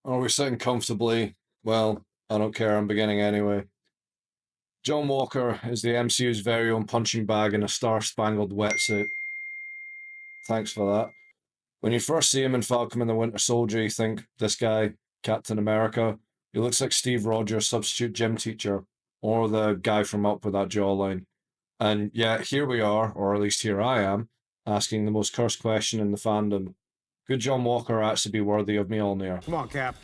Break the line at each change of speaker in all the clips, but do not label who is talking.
Are we sitting comfortably? Well, I don't care, I'm beginning anyway. John Walker is the MCU's very own punching bag in a star-spangled wetsuit. Thanks for that. When you first see him in Falcon and the Winter Soldier, you think, this guy, Captain America, he looks like Steve Rogers' substitute gym teacher, or the guy from Up with that jawline. And yet, here we are, or at least here I am, asking the most cursed question in the fandom. Could John Walker actually be worthy of Mjolnir?
Come on, Cap.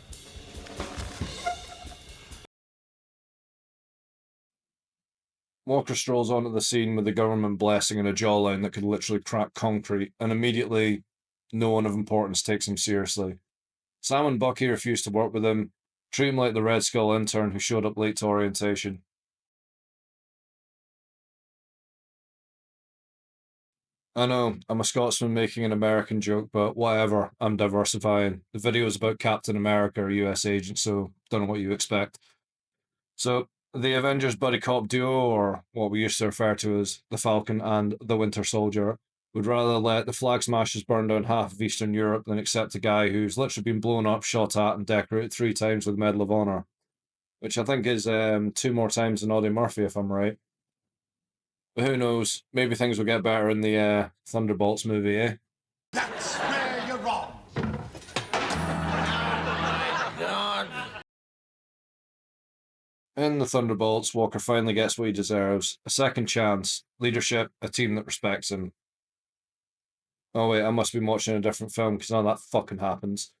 Walker strolls onto the scene with the government blessing and a jawline that could literally crack concrete, and immediately no one of importance takes him seriously. Sam and Bucky refuse to work with him, treat him like the Red Skull intern who showed up late to orientation. I know, I'm a Scotsman making an American joke, but whatever, I'm diversifying. The video is about Captain America, a US agent, so don't know what you expect. So, the Avengers buddy cop duo, or what we used to refer to as the Falcon and the Winter Soldier, would rather let the Flag Smashers burn down half of Eastern Europe than accept a guy who's literally been blown up, shot at, and decorated 3 times with the Medal of Honor. Which I think is 2 more times than Audie Murphy, if I'm right. But who knows? Maybe things will get better in the Thunderbolts movie, eh?
That's where you're wrong.
In the Thunderbolts, Walker finally gets what he deserves. A second chance, leadership, a team that respects him. Oh wait, I must be watching a different film because none of that fucking happens.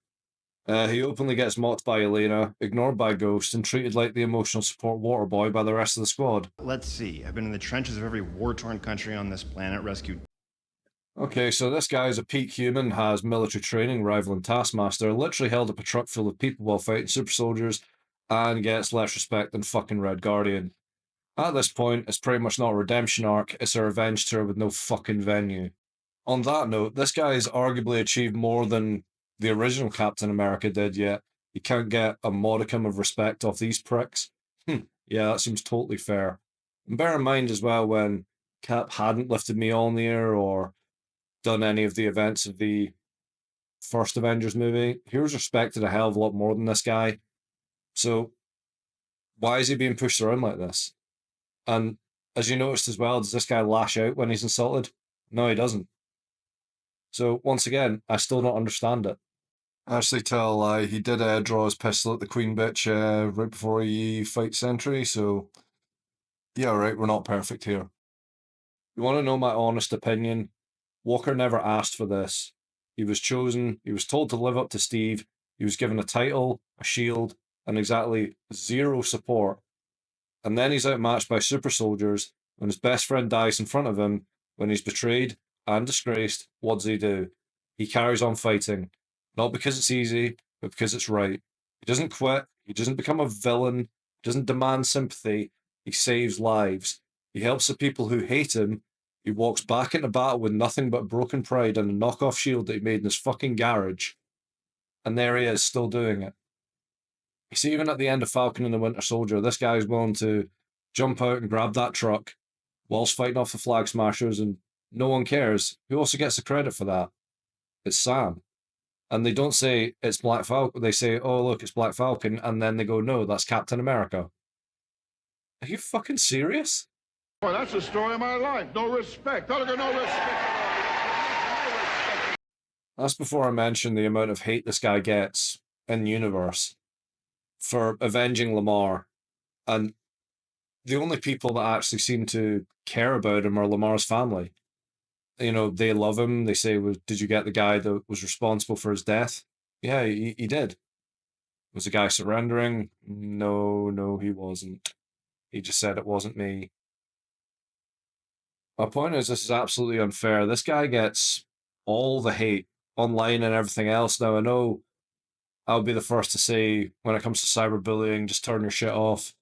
He openly gets mocked by Elena, ignored by Ghost, and treated like the emotional support water boy by the rest of the squad.
Let's see. I've been in the trenches of every war-torn country on this planet, rescued.
Okay, so this guy is a peak human, has military training rivaling Taskmaster, literally held up a truck full of people while fighting super soldiers, and gets less respect than fucking Red Guardian. At this point, it's pretty much not a redemption arc, it's a revenge tour with no fucking venue. On that note, this guy has arguably achieved more than the original Captain America did, yet he can't get a modicum of respect off these pricks. Yeah, that seems totally fair. And bear in mind as well, when Cap hadn't lifted Mjolnir or done any of the events of the first Avengers movie, he was respected a hell of a lot more than this guy. So, why is he being pushed around like this? And as you noticed as well, does this guy lash out when he's insulted? No, he doesn't. So, once again, I still don't understand it. Actually, tell a lie, he did draw his pistol at the Queen bitch right before he fights Sentry, so yeah, right, we're not perfect here. You want to know my honest opinion? Walker never asked for this. He was chosen, he was told to live up to Steve, he was given a title, a shield, and exactly zero support. And then he's outmatched by super soldiers when his best friend dies in front of him, when he's betrayed and disgraced. What does he do? He carries on fighting. Not because it's easy, but because it's right. He doesn't quit, he doesn't become a villain, he doesn't demand sympathy, he saves lives. He helps the people who hate him. He walks back into battle with nothing but broken pride and a knockoff shield that he made in his fucking garage. And there he is, still doing it. You see, even at the end of Falcon and the Winter Soldier, this guy's willing to jump out and grab that truck whilst fighting off the Flag Smashers, and no one cares. Who also gets the credit for that? It's Sam. And they don't say it's Black Falcon. They say, oh, look, it's Black Falcon. And then they go, no, that's Captain America. Are you fucking serious?
Boy, that's the story of my life. No respect. No respect.
That's before I mention the amount of hate this guy gets in the universe for avenging Lamar. And the only people that actually seem to care about him are Lamar's family. You know, they love him. They say, well, did you get the guy that was responsible for his death? Yeah, he did. Was the guy surrendering? No, he wasn't. He just said it wasn't me. My point is, this is absolutely unfair. This guy gets all the hate online and everything else. Now, I know I'll be the first to say, when it comes to cyberbullying, just turn your shit off.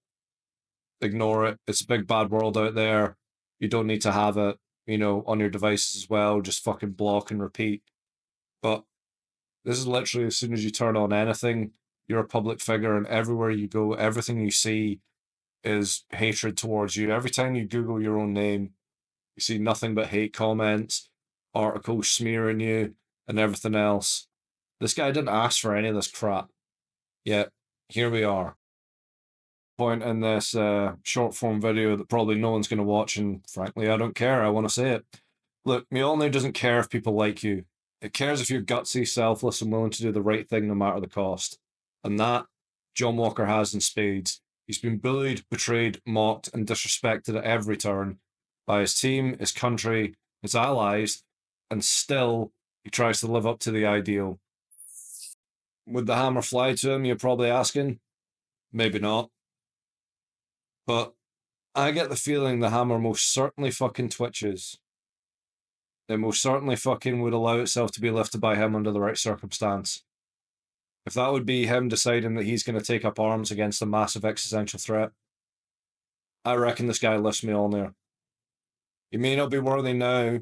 Ignore it. It's a big bad world out there. You don't need to have it, you know, on your devices as well. Just fucking block and repeat. But this is literally as soon as you turn on anything, you're a public figure, and everywhere you go, everything you see is hatred towards you. Every time you Google your own name, you see nothing but hate comments, articles smearing you, and everything else. This guy didn't ask for any of this crap. Yet, here we are. Point in this short form video that probably no one's going to watch, and frankly, I don't care. I want to say it. Look, Mjolnir doesn't care if people like you. It cares if you're gutsy, selfless, and willing to do the right thing no matter the cost. And that, John Walker has in spades. He's been bullied, betrayed, mocked, and disrespected at every turn by his team, his country, his allies, and still he tries to live up to the ideal. Would the hammer fly to him, you're probably asking? Maybe not. But I get the feeling the hammer most certainly fucking twitches. It most certainly fucking would allow itself to be lifted by him under the right circumstance. If that would be him deciding that he's going to take up arms against a massive existential threat, I reckon this guy lifts Mjolnir. He may not be worthy now,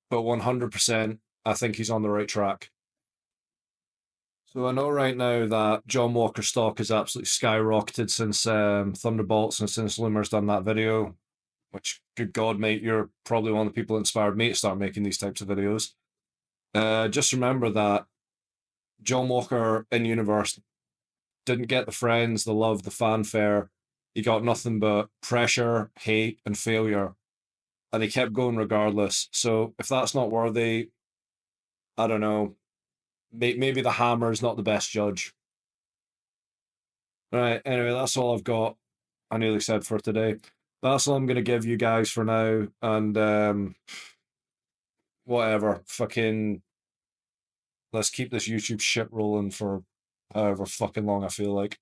but 100%, I think he's on the right track. So I know right now that John Walker's stock has absolutely skyrocketed since Thunderbolts and since Loomer's done that video, which, good God, mate, you're probably one of the people that inspired me to start making these types of videos. Just remember that John Walker in universe didn't get the friends, the love, the fanfare. He got nothing but pressure, hate, and failure. And he kept going regardless. So if that's not worthy, I don't know. Maybe the hammer is not the best judge. Right, anyway, that's all I've got. I nearly said for today. That's all I'm going to give you guys for now. And whatever. Fucking let's keep this YouTube shit rolling for however fucking long I feel like.